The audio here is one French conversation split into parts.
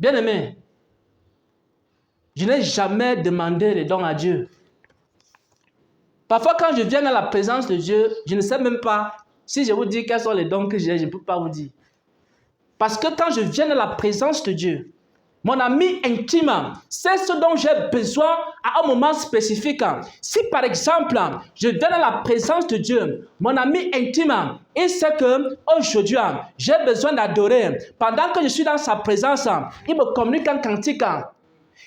Bien-aimé, je n'ai jamais demandé les dons à Dieu. Parfois, quand je viens dans la présence de Dieu, je ne sais même pas si je vous dis quels sont les dons que j'ai, je ne peux pas vous dire. Parce que quand je viens dans la présence de Dieu, mon ami intime, c'est ce dont j'ai besoin à un moment spécifique. Si par exemple, je viens dans la présence de Dieu, mon ami intime, il sait que aujourd'hui, j'ai besoin d'adorer. Pendant que je suis dans sa présence, il me communique en cantique.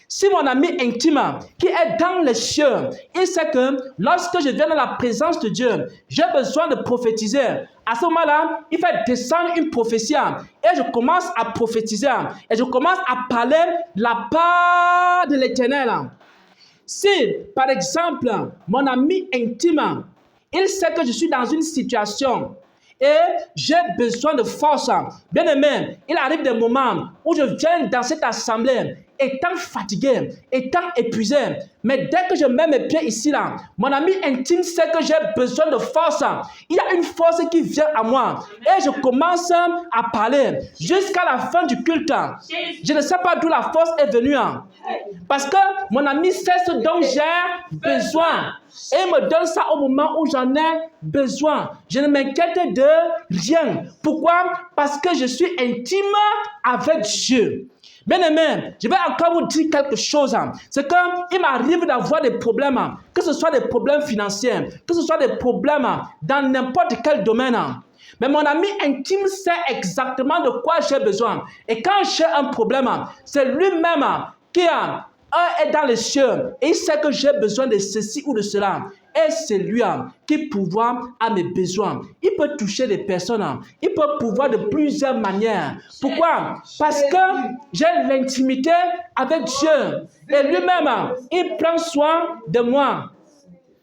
Si mon ami intime qui est dans les cieux, il sait que lorsque je viens dans la présence de Dieu, j'ai besoin de prophétiser. À ce moment-là, il fait descendre une prophétie et je commence à prophétiser et je commence à parler la part de l'Éternel. Si, par exemple, mon ami intime, il sait que je suis dans une situation et j'ai besoin de force. Bien aimé, il arrive des moments où je viens dans cette assemblée étant fatigué, étant épuisé. Mais dès que je mets mes pieds ici, là, mon ami intime sait que j'ai besoin de force. Il y a une force qui vient à moi. Et je commence à parler jusqu'à la fin du culte. Je ne sais pas d'où la force est venue. Parce que mon ami sait ce dont j'ai besoin. Et il me donne ça au moment où j'en ai besoin. Je ne m'inquiète de rien. Pourquoi? Parce que je suis intime avec Dieu. Bien aimé, je vais encore vous dire quelque chose. C'est qu'il m'arrive d'avoir des problèmes, que ce soit des problèmes financiers, que ce soit des problèmes dans n'importe quel domaine. Mais mon ami intime sait exactement de quoi j'ai besoin. Et quand j'ai un problème, c'est lui-même qui est dans les cieux et il sait que j'ai besoin de ceci ou de cela. Et c'est lui qui pourvoit à mes besoins. Il peut toucher des personnes. Il peut pouvoir de plusieurs manières. Pourquoi? Parce que j'ai l'intimité avec Dieu. Et lui-même, il prend soin de moi.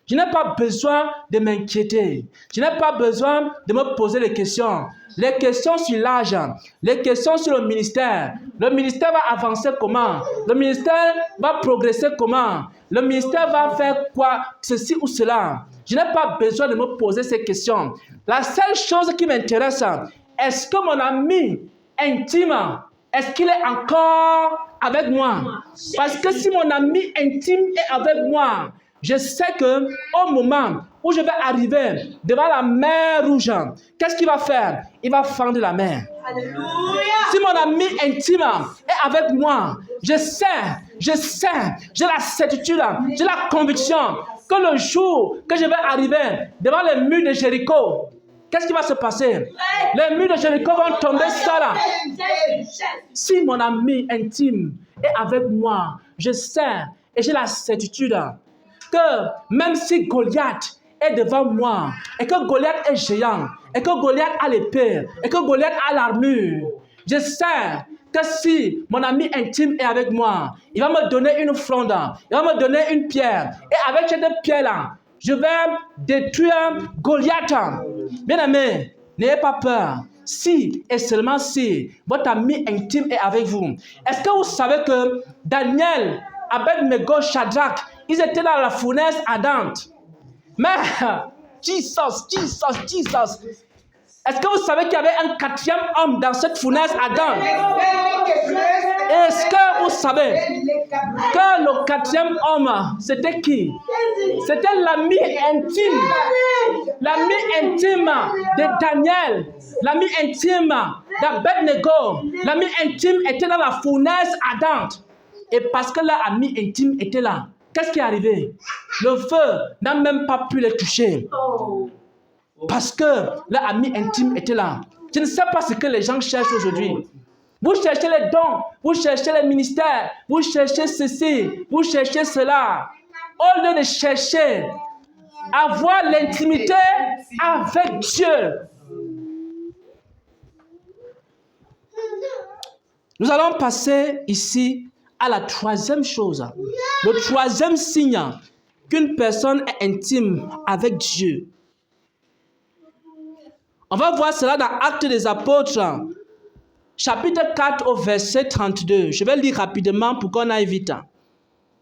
Je n'ai pas besoin de m'inquiéter. Je n'ai pas besoin de me poser des questions. Les questions sur l'argent, les questions sur le ministère. Le ministère va avancer comment? Le ministère va progresser comment? Le ministère va faire quoi? Ceci ou cela. Je n'ai pas besoin de me poser ces questions. La seule chose qui m'intéresse, est-ce que mon ami intime, est-ce qu'il est encore avec moi? Parce que si mon ami intime est avec moi, je sais qu'au moment où je vais arriver devant la mer rouge, qu'est-ce qu'il va faire? Il va fendre la mer. Alléluia. Si mon ami intime est avec moi, je sais, j'ai la certitude, j'ai la conviction que le jour que je vais arriver devant les murs de Jéricho, qu'est-ce qui va se passer? Les murs de Jéricho vont tomber seuls. Si mon ami intime est avec moi, je sais et j'ai la certitude que même si Goliath est devant moi, et que Goliath est géant, et que Goliath a l'épée, et que Goliath a l'armure, je sais que si mon ami intime est avec moi, il va me donner une fronde, il va me donner une pierre, et avec cette pierre-là, je vais détruire Goliath. Bien aimé, n'ayez pas peur. Si et seulement si votre ami intime est avec vous. Est-ce que vous savez que Daniel, Abed-Nego, Shadrach, ils étaient dans la fournaise ardente. Mais, Jesus. Est-ce que vous savez qu'il y avait un quatrième homme dans cette fournaise ardente? Est-ce que vous savez que le quatrième homme, c'était qui? C'était l'ami intime. L'ami intime de Daniel. L'ami intime d'Abed-Nego. L'ami intime était dans la fournaise ardente. Et parce que leur ami intime était là, qu'est-ce qui est arrivé? Le feu n'a même pas pu les toucher. Parce que leur ami intime était là. Je ne sais pas ce que les gens cherchent aujourd'hui. Vous cherchez les dons, vous cherchez les ministères, vous cherchez ceci, vous cherchez cela. Au lieu de chercher, avoir l'intimité avec Dieu. Nous allons passer ici à la troisième chose. Le troisième signe qu'une personne est intime avec Dieu. On va voir cela dans Actes des Apôtres, chapitre 4 au verset 32. Je vais lire rapidement pour qu'on aille vite.